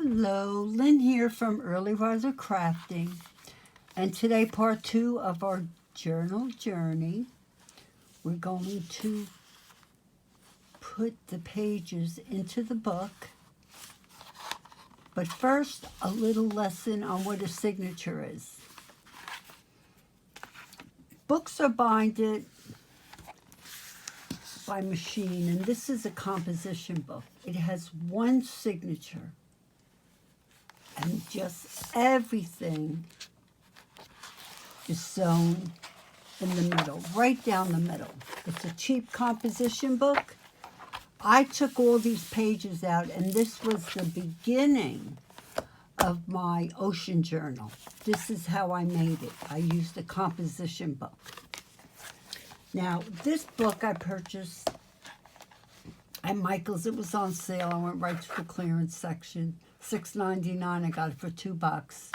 Hello, Lynn here from Early Riser Crafting, and today part 2 of our journal journey. We're going to put the pages into the book, but first a little lesson on what a signature is. Books are binded by machine, and this is a composition book. It has one signature. And just everything is sewn in the middle, right down the middle. It's a cheap composition book. I took all these pages out, and this was the beginning of my ocean journal. This is how I made it. I used a composition book. Now, this book I purchased at Michael's. It was on sale. I went right to the clearance section. $6.99. I got it for $2.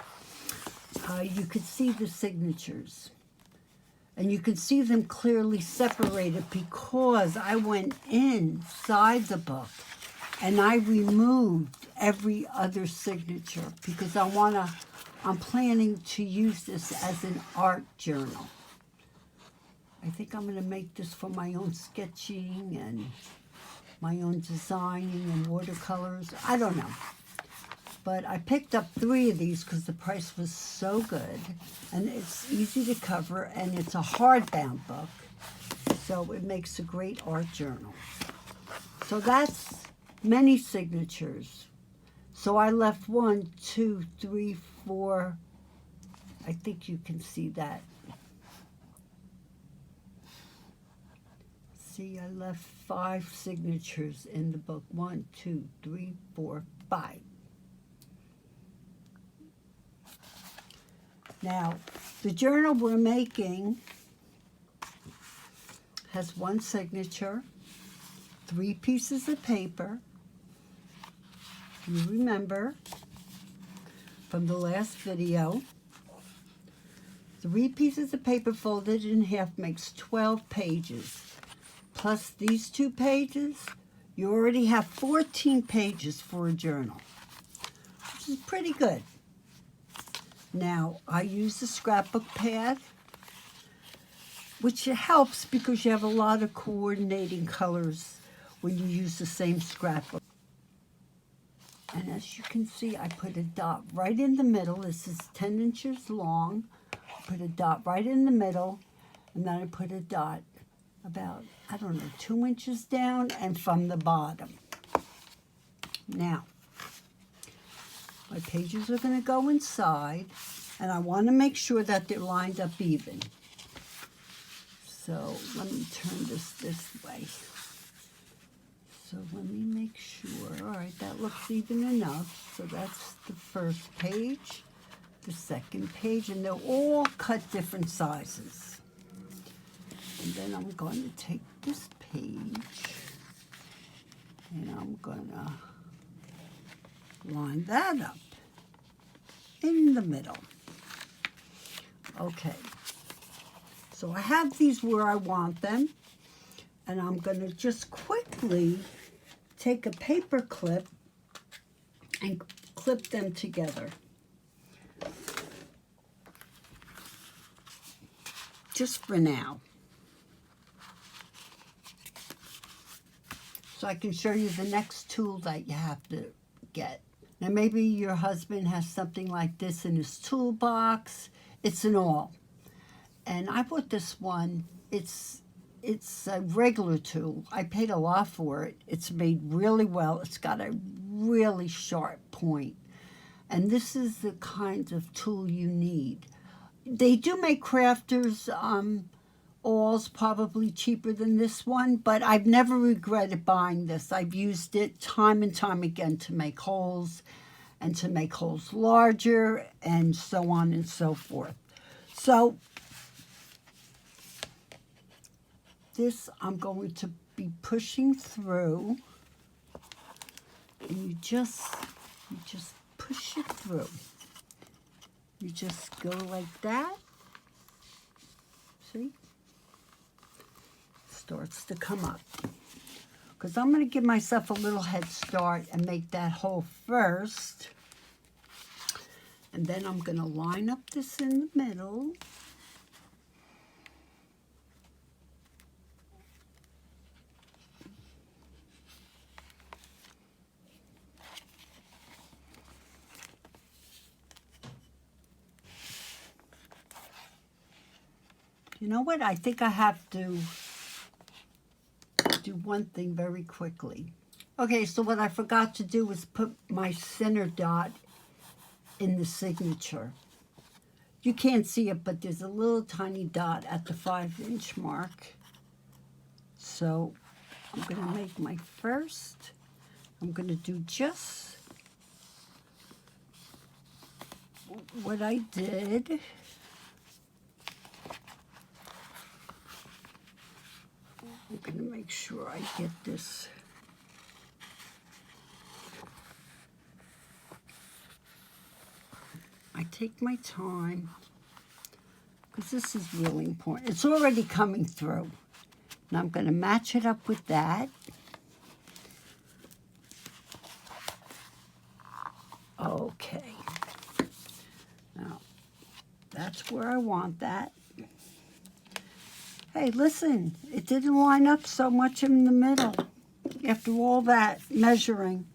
You could see the signatures, and you could see them clearly separated because I went inside the book and I removed every other signature because I'm planning to use this as an art journal. I think I'm going to make this for my own sketching and my own designing and watercolors. I don't know. But I picked up 3 of these because the price was so good. And it's easy to cover, and it's a hardbound book. So it makes a great art journal. So that's many signatures. So I left 1, 2, 3, 4. I think you can see that. See, I left 5 signatures in the book. 1, 2, 3, 4, 5. Now, the journal we're making has 1 signature, 3 pieces of paper. You remember from the last video, 3 pieces of paper folded in half makes 12 pages. Plus these 2 pages, you already have 14 pages for a journal, which is pretty good. Now, I use the scrapbook pad, which helps because you have a lot of coordinating colors when you use the same scrapbook. And as you can see, I put a dot right in the middle. This is 10 inches long. I put a dot right in the middle, and then I put a dot about, 2 inches down and from the bottom. Now, my pages are going to go inside, and I want to make sure that they're lined up even. So let me turn this way. So let me make sure. All right, that looks even enough. So that's the first page, the second page, and they're all cut different sizes. And then I'm going to take this page, and I'm going to line that up in the middle. Okay, so I have these where I want them, and I'm going to just quickly take a paper clip and clip them together. Just for now. So I can show you the next tool that you have to get. Now maybe your husband has something like this in his toolbox. It's an awl. And I bought this one. It's a regular tool. I paid a lot for it. It's made really well. It's got a really sharp point. And this is the kind of tool you need. They do make crafters awls, probably cheaper than this one, but I've never regretted buying this. I've used it time and time again to make holes and to make holes larger and so on and so forth. So this I'm going to be pushing through, and you just push it through. You just go like that. See? Starts to come up. because I'm going to give myself a little head start and make that hole first. And then I'm going to line up this in the middle. You know what? I think I have to do one thing very quickly. Okay, so what I forgot to do was put my center dot in the signature. You can't see it, but there's a little tiny dot at the 5-inch mark. So I'm going to make my first. I'm going to do just what I did. I'm going to make sure I get this. I take my time because this is really important. It's already coming through. And I'm going to match it up with that. Okay. Now, that's where I want that. Hey, listen, it didn't line up so much in the middle after all that measuring.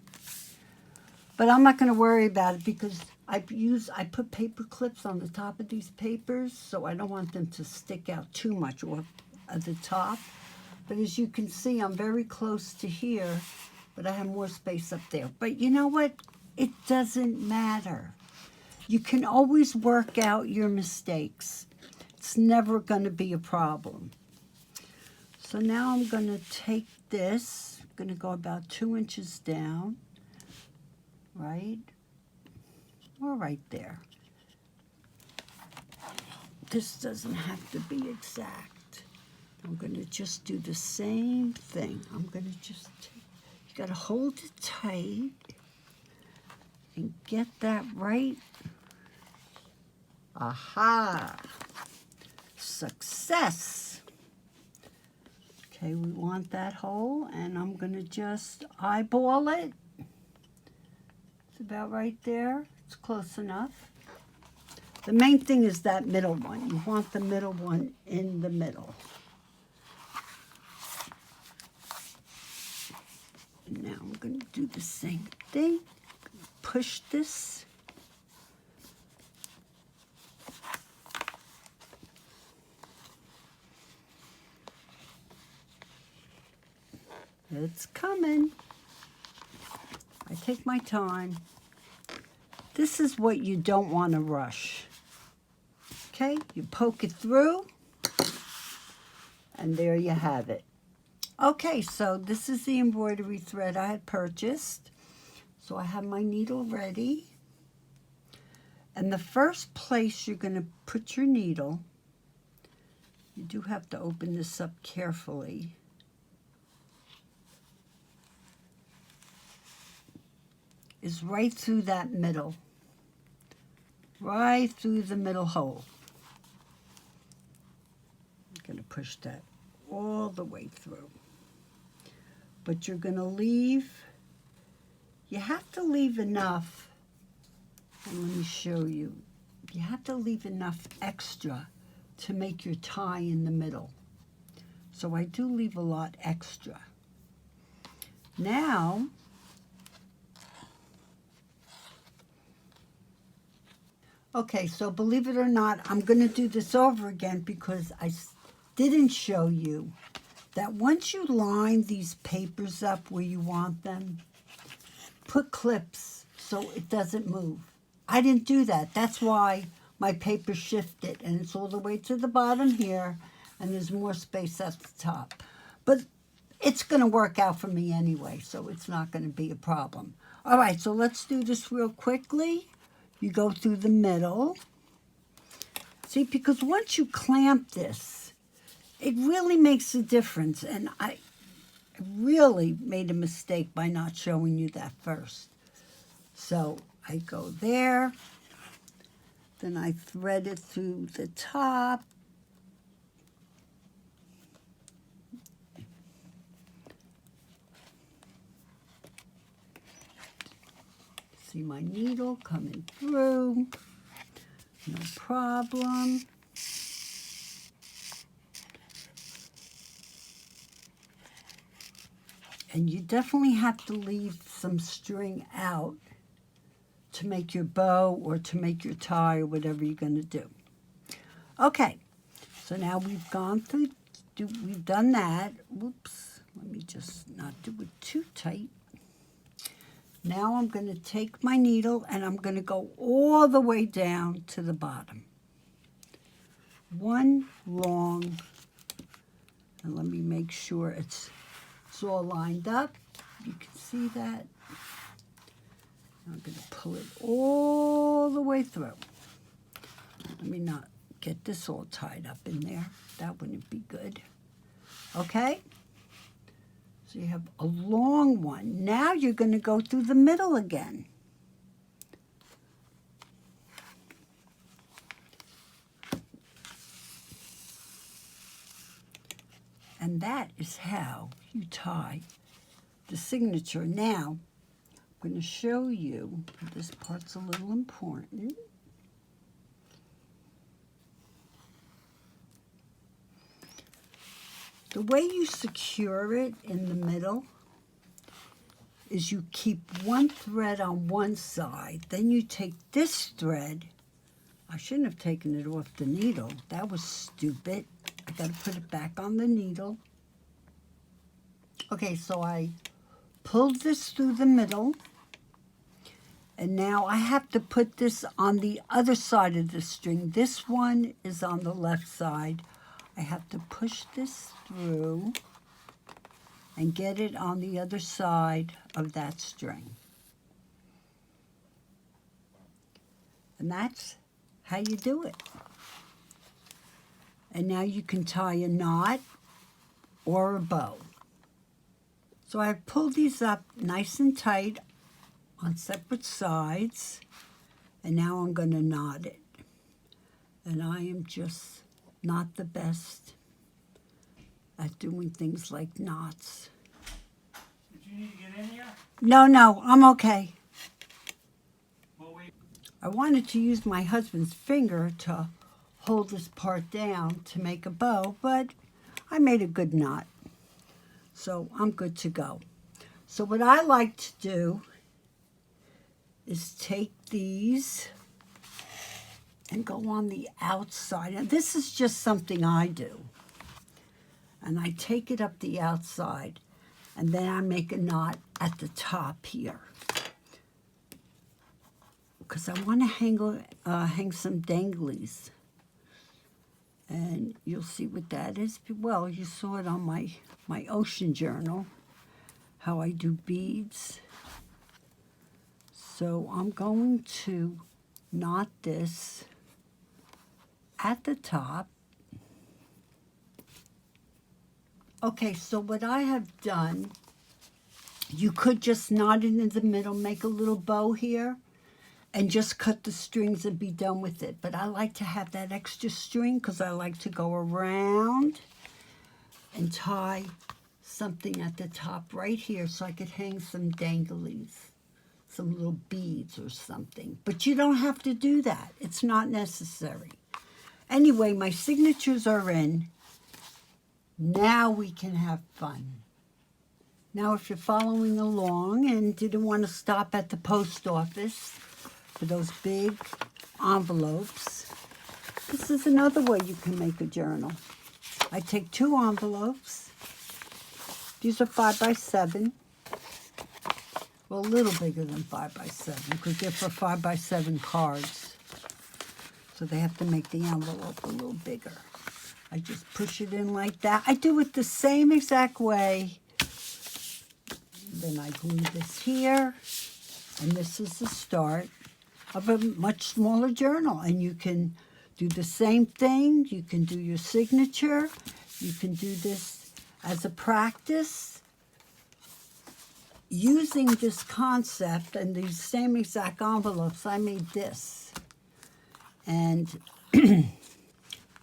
But I'm not going to worry about it because I put paper clips on the top of these papers, so I don't want them to stick out too much off at the top. But as you can see, I'm very close to here, but I have more space up there. But you know what? It doesn't matter. You can always work out your mistakes. It's never going to be a problem. So now I'm going to take this, I'm going to go about 2 inches down, right? Or right there. This doesn't have to be exact. I'm going to just do the same thing. I'm going to just take, you got to hold it tight and get that right. Aha! Success! Okay, we want that hole, and I'm going to just eyeball it. It's about right there. It's close enough. The main thing is that middle one. You want the middle one in the middle. And now I'm going to do the same thing. Push this. It's coming. I take my time. This is what you don't want to rush. Okay, you poke it through, and there you have it. Okay, so this is the embroidery thread I had purchased. So I have my needle ready. And the first place you're going to put your needle, you do have to open this up carefully. Is right through that middle. Right through the middle hole. I'm going to push that all the way through. But you're going to leave, you have to leave enough, and let me show you. You have to leave enough extra to make your tie in the middle. So I do leave a lot extra. Now, okay, so believe it or not, I'm going to do this over again because I didn't show you that once you line these papers up where you want them, put clips so it doesn't move. I didn't do that. That's why my paper shifted, and it's all the way to the bottom here, and there's more space at the top. But it's going to work out for me anyway, so it's not going to be a problem. All right, so let's do this real quickly. You go through the middle. See, because once you clamp this, it really makes a difference. And I really made a mistake by not showing you that first. So I go there. Then I thread it through the top. See my needle coming through. No problem. And you definitely have to leave some string out to make your bow or to make your tie or whatever you're going to do. Okay, so now we've gone through, we've done that. Whoops, let me just not do it too tight. Now I'm going to take my needle and I'm going to go all the way down to the bottom. One long, and let me make sure it's all lined up. You can see that. I'm going to pull it all the way through. Let me not get this all tied up in there. That wouldn't be good. Okay? So you have a long one. Now you're going to go through the middle again. And that is how you tie the signature. Now, I'm going to show you, this part's a little important. The way you secure it in the middle is you keep one thread on one side, then you take this thread. I shouldn't have taken it off the needle. That was stupid. I got to put it back on the needle. Okay, so I pulled this through the middle, and now I have to put this on the other side of the string. This one is on the left side. I have to push this through and get it on the other side of that string. And that's how you do it. And now you can tie a knot or a bow. So I've pulled these up nice and tight on separate sides, and now I'm going to knot it. And I am just not the best at doing things like knots. Did you need to get in here? No, I'm okay. Well, I wanted to use my husband's finger to hold this part down to make a bow, but I made a good knot. So I'm good to go. So what I like to do is take these and go on the outside. And this is just something I do. And I take it up the outside, and then I make a knot at the top here. Because I want to hang some danglies. And you'll see what that is. Well, you saw it on my ocean journal, how I do beads. So I'm going to knot this at the top. Okay, so what I have done, you could just knot it in the middle, make a little bow here, and just cut the strings and be done with it. But I like to have that extra string because I like to go around and tie something at the top right here so I could hang some danglies, some little beads or something. But you don't have to do that. It's not necessary. Anyway, my signatures are in. Now we can have fun. Now, if you're following along and didn't want to stop at the post office for those big envelopes, this is another way you can make a journal. I take 2 envelopes. These are 5 by 7. Well, a little bigger than 5 by 7 because they're for 5 by 7 cards. So they have to make the envelope a little bigger. I just push it in like that. I do it the same exact way. Then I glue this here. And this is the start of a much smaller journal. And you can do the same thing. You can do your signature. You can do this as a practice. Using this concept and these same exact envelopes, I made this. And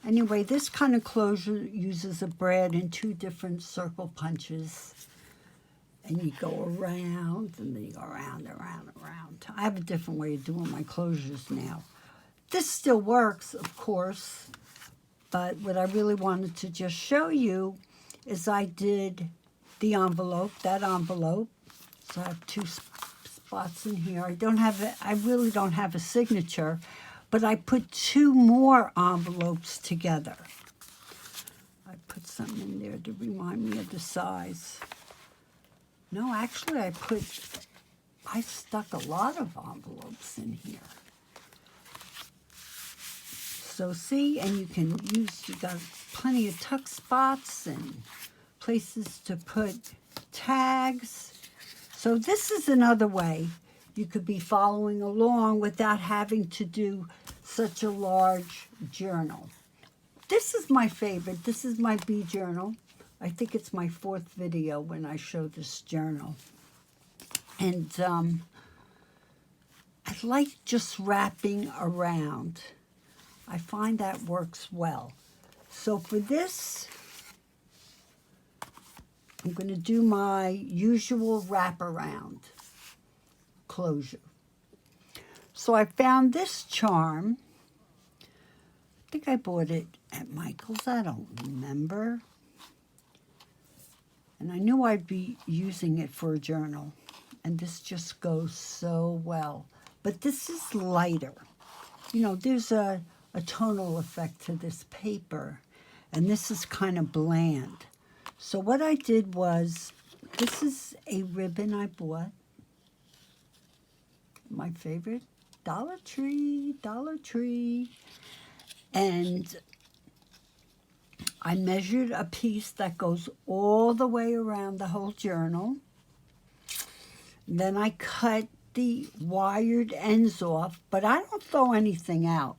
anyway, this kind of closure uses a brad and 2 different circle punches. and you go around, and then you go around, around, around. I have a different way of doing my closures now. This still works, of course, but what I really wanted to just show you is I did the envelope, that envelope. So I have two spots in here. I really don't have a signature, but I put two more envelopes together. I put something in there to remind me of the size. No, actually I stuck a lot of envelopes in here. So see, and you got plenty of tuck spots and places to put tags. So this is another way you could be following along without having to do such a large journal. This is my favorite. This is my bee journal. I think it's my 4th video when I show this journal. And I like just wrapping around. I find that works well. So for this, I'm going to do my usual wraparound closure. So I found this charm. I think I bought it at Michael's. I don't remember. And I knew I'd be using it for a journal. And this just goes so well. But this is lighter. You know, there's a tonal effect to this paper. And this is kind of bland. So what I did was, this is a ribbon I bought. My favorite, Dollar Tree. And I measured a piece that goes all the way around the whole journal. Then I cut the wired ends off, but I don't throw anything out.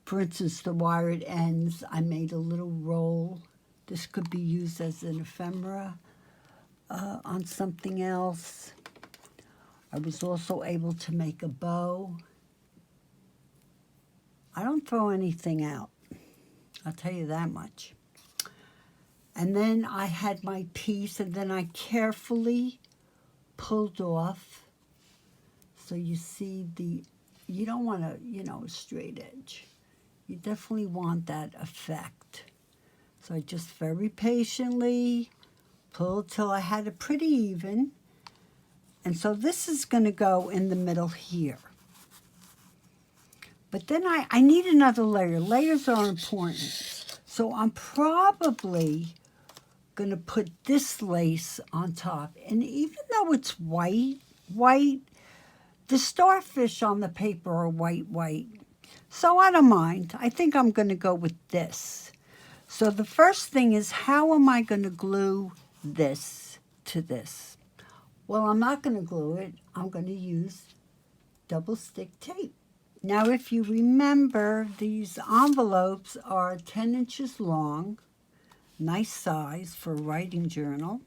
For instance, the wired ends, I made a little roll. This could be used as an ephemera on something else. I was also able to make a bow. I don't throw anything out. I'll tell you that much. And then I had my piece, and then I carefully pulled off. So you see you don't want a straight edge. You definitely want that effect. So I just very patiently pulled till I had it pretty even. And so this is going to go in the middle here. But then I need another layer. Layers are important. So I'm probably going to put this lace on top. And even though it's white, the starfish on the paper are white. So I don't mind. I think I'm going to go with this. So the first thing is, how am I going to glue this to this? Well, I'm not going to glue it. I'm going to use double stick tape. Now, if you remember, these envelopes are 10 inches long, nice size for a writing journal.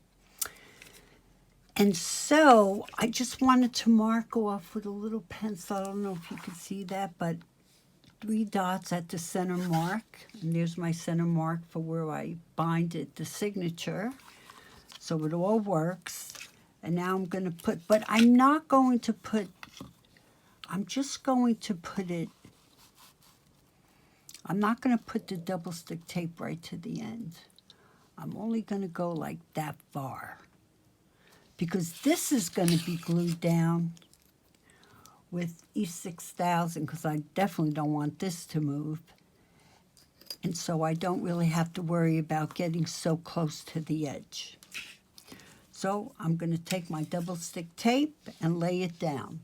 And so I just wanted to mark off with a little pencil. I don't know if you can see that, but 3 dots at the center mark. And there's my center mark for where I bind it, the signature. So it all works. And now I'm going to put, but I'm not going to put, I'm just going to put it, I'm not going to put the double stick tape right to the end. I'm only going to go like that far. Because this is going to be glued down with E6000, because I definitely don't want this to move. And so I don't really have to worry about getting so close to the edge. So I'm going to take my double stick tape and lay it down.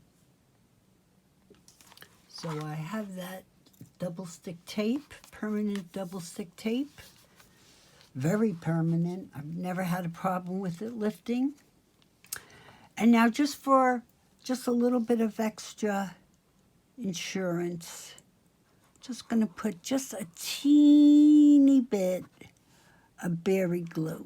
So I have that double stick tape, permanent double stick tape. Very permanent. I've never had a problem with it lifting. And now just a little bit of extra insurance, just going to put just a teeny bit of berry glue.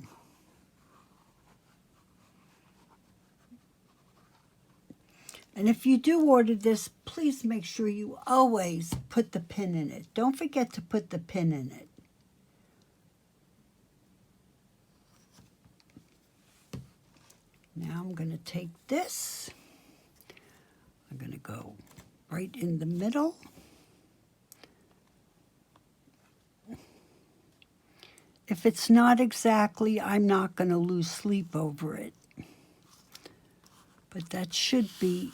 And if you do order this, please make sure you always put the pin in it. Don't forget to put the pin in it. Now I'm going to take this. I'm going to go right in the middle. If it's not exactly, I'm not going to lose sleep over it. But that should be.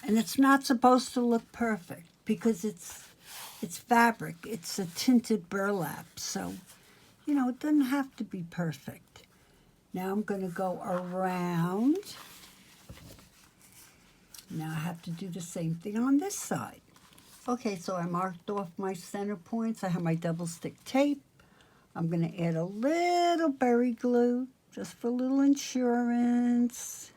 And it's not supposed to look perfect because it's fabric. It's a tinted burlap. So, you know, it doesn't have to be perfect. Now I'm going to go around. Now I have to do the same thing on this side. Okay, so I marked off my center points. I have my double stick tape. I'm going to add a little berry glue just for a little insurance.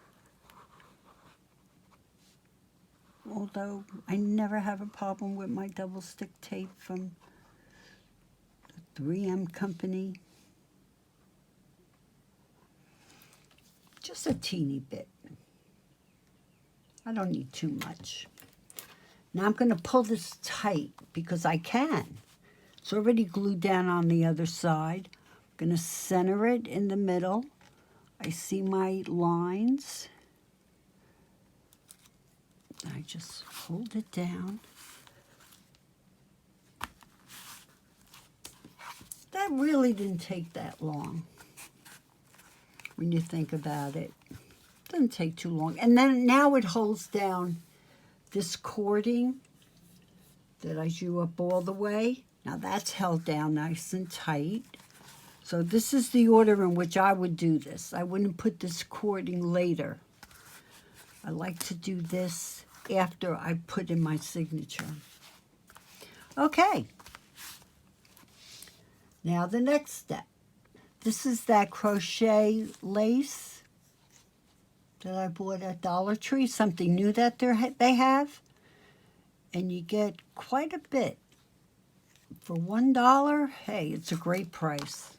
Although I never have a problem with my double stick tape from the 3M company. Just a teeny bit. I don't need too much. Now I'm going to pull this tight because I can. It's already glued down on the other side. I'm going to center it in the middle. I see my lines. I just hold it down. That really didn't take that long when you think about it. Doesn't take too long. And then now it holds down this cording that I drew up all the way. Now that's held down nice and tight. So this is the order in which I would do this. I wouldn't put this cording later. I like to do this after I put in my signature. Okay. Now the next step. This is that crochet lace that I bought at Dollar Tree, something new that they have. And you get quite a bit. For $1, hey, it's a great price.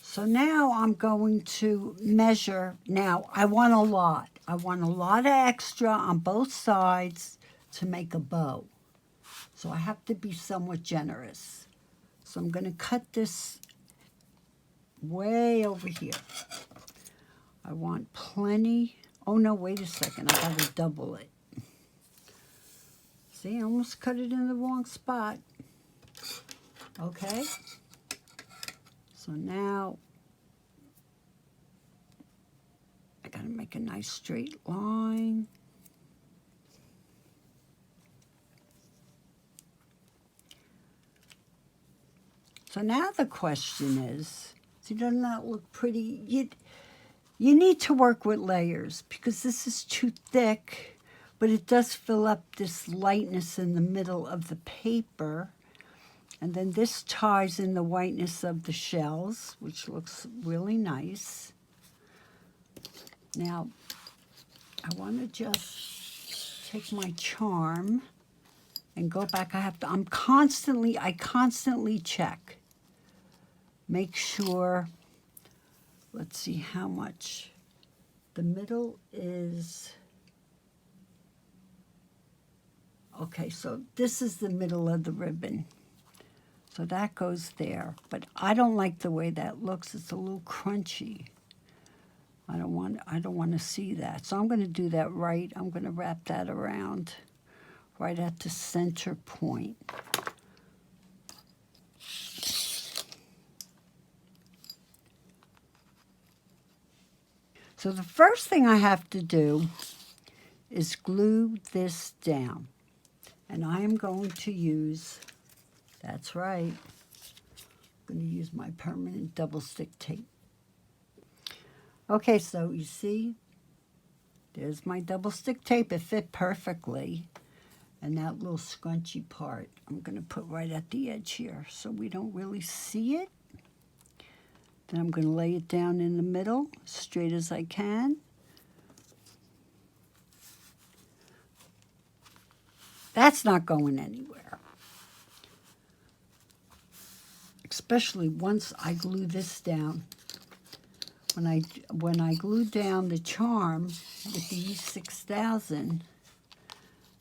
So now I'm going to measure. Now, I want a lot. I want a lot of extra on both sides to make a bow. So I have to be somewhat generous. So I'm going to cut this way over here. I want plenty. Oh, no, wait a second. I got to double it. See, I almost cut it in the wrong spot. Okay. So now I got to make a nice straight line. So now the question is, see, doesn't that look pretty? You need to work with layers because this is too thick, but it does fill up this lightness in the middle of the paper. And then this ties in the whiteness of the shells, which looks really nice. Now, I want to just take my charm and go back. I constantly check. Make sure, let's see how much. The middle is, okay, so this is the middle of the ribbon. So that goes there. But I don't like the way that looks. It's a little crunchy. I don't want to see that. So I'm going to do that right. I'm going to wrap that around right at the center point. So the first thing I have to do is glue this down. And I am going to use, that's right, I'm going to use my permanent double stick tape. Okay, so you see, there's my double stick tape. It fit perfectly. And that little scrunchy part, I'm going to put right at the edge here so we don't really see it. Then I'm going to lay it down in the middle, straight as I can. That's not going anywhere. Especially once I glue this down. When I glue down the charm with the E6000,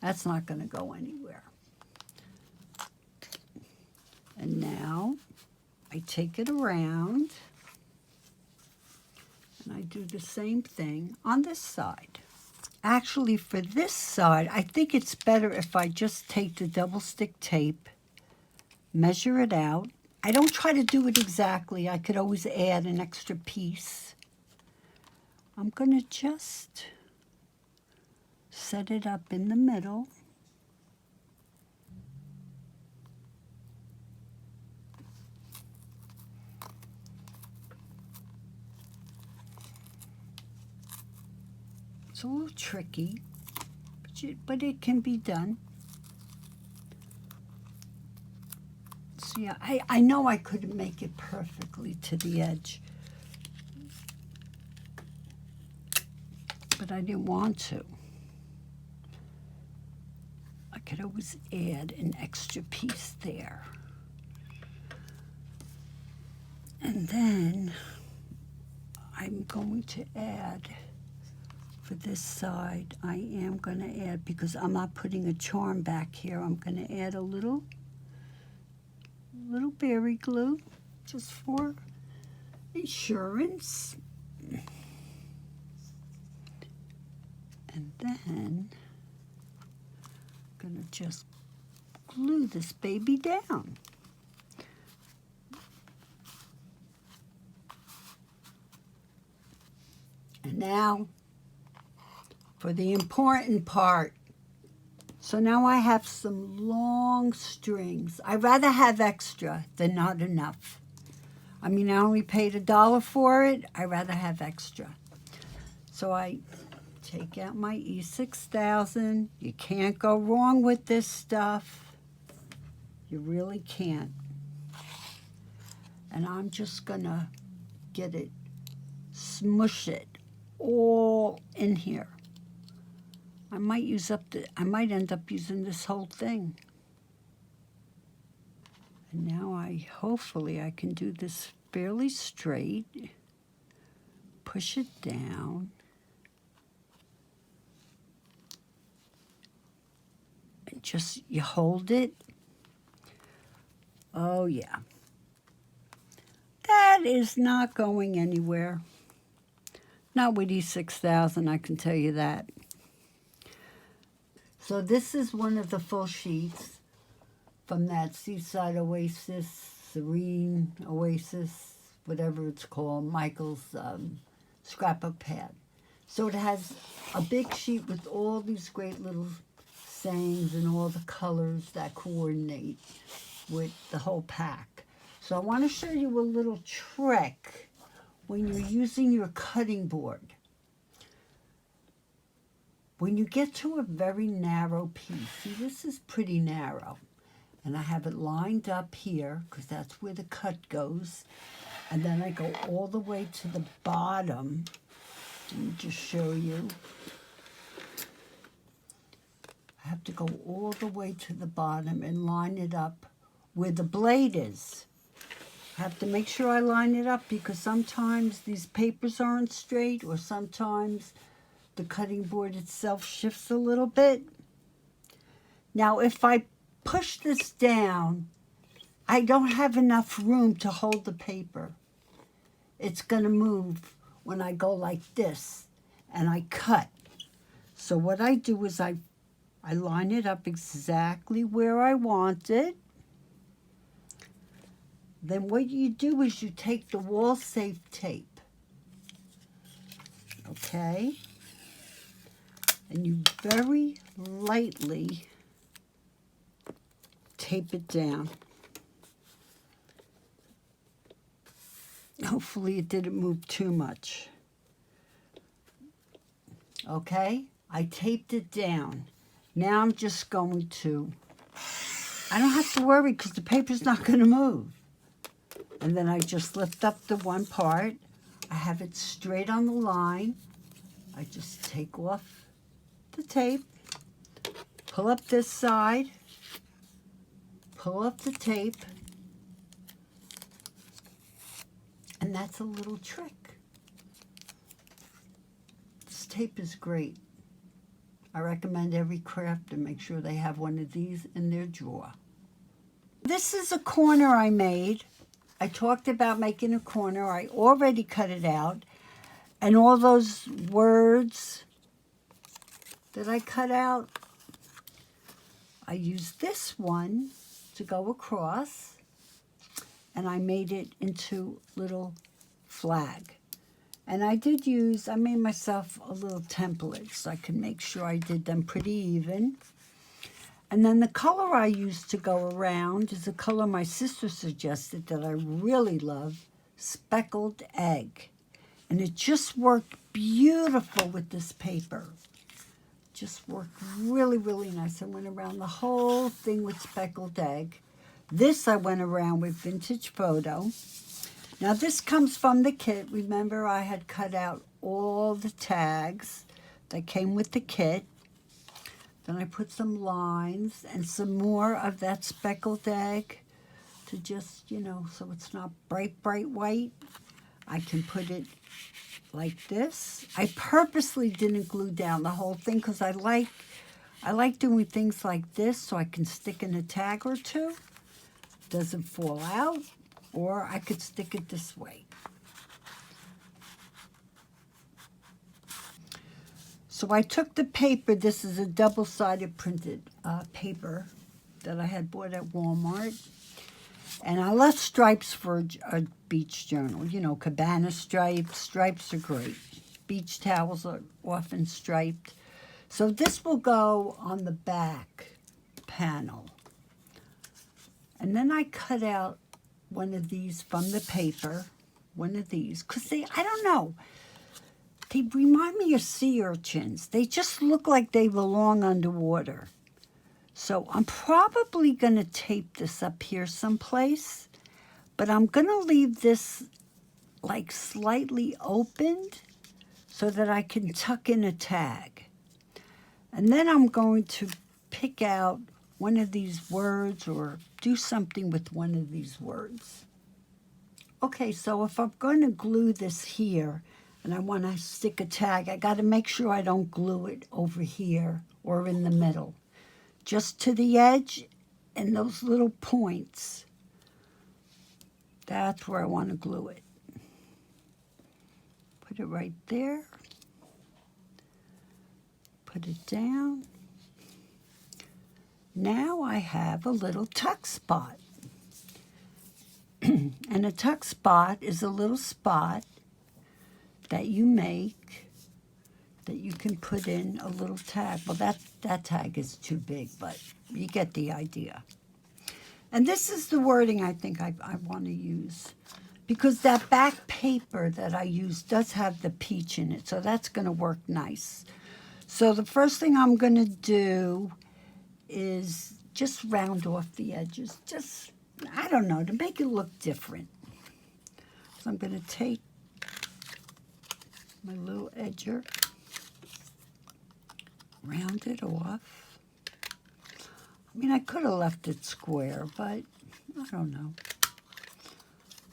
that's not going to go anywhere. And now I take it around and I do the same thing on this side. Actually, for this side, I think it's better if I just take the double stick tape, measure it out. I don't try to do it exactly. I could always add an extra piece. I'm going to just set it up in the middle. It's a little tricky, but it can be done. So yeah, I know I couldn't make it perfectly to the edge, but I didn't want to. I could always add an extra piece there. And then I'm going to add, for this side, I am going to add, because I'm not putting a charm back here, I'm going to add a little berry glue, just for insurance. And then I'm going to just glue this baby down. And now for the important part. So now I have some long strings. I'd rather have extra than not enough. I mean, I only paid $1 for it. I'd rather have extra. So I take out my E6000. You can't go wrong with this stuff. You really can't. And I'm just gonna get it, smush it all in here. I might end up using this whole thing. And now hopefully I can do this fairly straight. Push it down. And just, you hold it. Oh yeah. That is not going anywhere. Not with E6000, I can tell you that. So this is one of the full sheets from that Seaside Oasis, Serene Oasis, whatever it's called, Michael's scrapbook pad. So it has a big sheet with all these great little sayings and all the colors that coordinate with the whole pack. So I want to show you a little trick when you're using your cutting board. When you get to a very narrow piece, see, this is pretty narrow, and I have it lined up here because that's where the cut goes, and then I go all the way to the bottom. Let me just show you. I have to go all the way to the bottom and line it up where the blade is. I have to make sure I line it up because sometimes these papers aren't straight, or sometimes the cutting board itself shifts a little bit. Now, if I push this down, I don't have enough room to hold the paper. It's going to move when I go like this and I cut. So what I do is I line it up exactly where I want it. Then what you do is you take the wall safe tape, okay? And you very lightly tape it down. Hopefully it didn't move too much. Okay, I taped it down. Now I'm just going to, I don't have to worry because the paper's not going to move. And then I just lift up the one part. I have it straight on the line. I just take off the tape, pull up this side, pull up the tape, and that's a little trick. This tape is great. I recommend every crafter make sure they have one of these in their drawer. This is a corner I made I talked about making a corner. I already cut it out. And all those words that I cut out, I used this one to go across, and I made it into little flag. And I made myself a little template so I could make sure I did them pretty even. And then the color I used to go around is a color my sister suggested that I really love, speckled egg. And it just worked beautiful with this paper. Just worked really, really nice. I went around the whole thing with speckled egg. This I went around with Vintage Photo. Now this comes from the kit. Remember, I had cut out all the tags that came with the kit. Then I put some lines and some more of that speckled egg to just, so it's not bright, bright white. I can put it like this. I purposely didn't glue down the whole thing because I like doing things like this so I can stick in a tag or two. Doesn't fall out. Or I could stick it this way. So I took the paper. This is a double-sided printed paper that I had bought at Walmart. And I left stripes for a beach journal. Cabana stripes. Stripes are great. Beach towels are often striped. So this will go on the back panel. And then I cut out one of these from the paper. One of these. Because I don't know. They remind me of sea urchins. They just look like they belong underwater. So I'm probably going to tape this up here someplace. But I'm going to leave this like slightly opened so that I can tuck in a tag. And then I'm going to pick out one of these words or do something with one of these words. Okay, so if I'm going to glue this here, and I want to stick a tag, I got to make sure I don't glue it over here or in the middle. Just to the edge and those little points. That's where I want to glue it. Put it right there. Put it down. Now I have a little tuck spot. And a tuck spot is a little spot that you make that you can put in a little tag. Well, that tag is too big, but you get the idea. And this is the wording I think I want to use. Because that back paper that I use does have the peach in it, so that's going to work nice. So the first thing I'm going to do is just round off the edges. Just, I don't know, to make it look different. So I'm going to take my little edger, round it off. I mean, I could have left it square, but I don't know.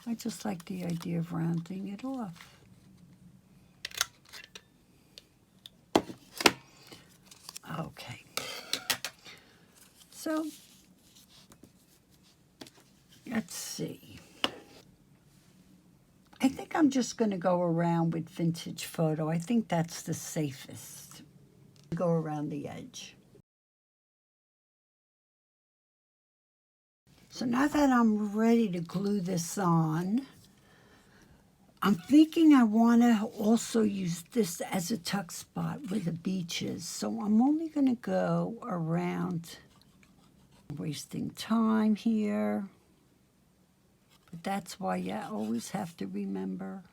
I just like the idea of rounding it off. Okay. So, let's see. I think I'm just going to go around with Vintage Photo. I think that's the safest. Go around the edge. So now that I'm ready to glue this on, I'm thinking I want to also use this as a tuck spot where the beach is. So I'm only going to go around, wasting time here. But that's why you always have to remember.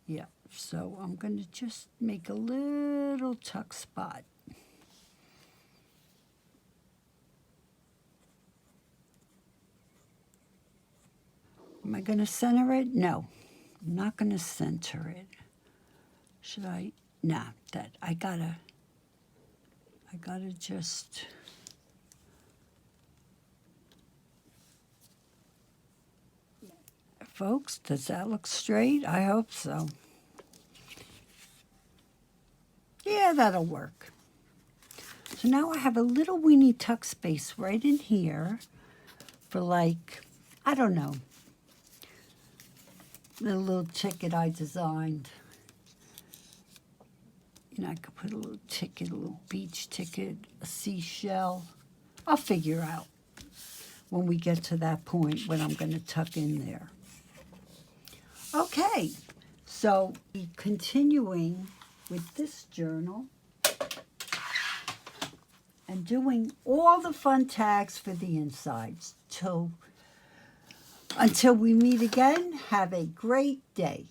Yeah, so I'm going to just make a little tuck spot. Am I going to center it? No, I'm not going to center it. Should I? Nah, I gotta just. Folks, does that look straight? I hope so. Yeah, that'll work. So now I have a little weeny tuck space right in here for like I don't know. The little ticket I designed. You know, I could put a little ticket, a little beach ticket, a seashell. I'll figure out when we get to that point what I'm going to tuck in there. Okay, so continuing with this journal and doing all the fun tags for the insides. Until we meet again, have a great day.